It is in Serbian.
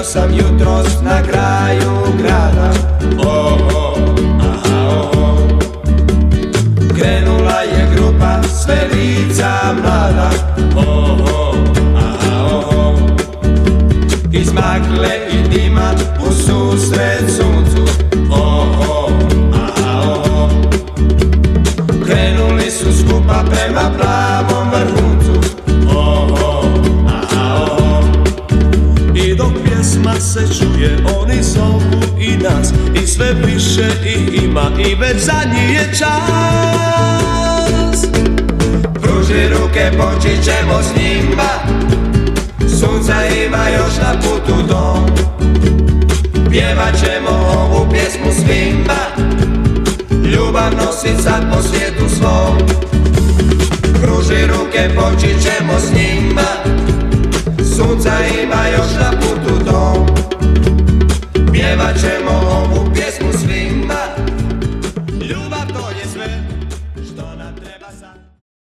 sam jutros na kraju grada. Oho, aha, oho. Krenula je grupa sve lica mlada. Oho, aha, oho. Iz magle i dima u susret suncu. Oho, aha, oho. Krenuli su skupa prema plavom vrhuncu. Oho, aha, oho. I dok pjesma se čuje, oni zovu i nas, i sve više ih ima, i već za njih je čas. Pruži ruke, poći ćemo s njima, sunca ima još na putu dom. Pjevat ćemo ovu pjesmu svima, ljubav nosi sad po svijetu svom. Pruži ruke, poći ćemo s njima, sunca ima još na putu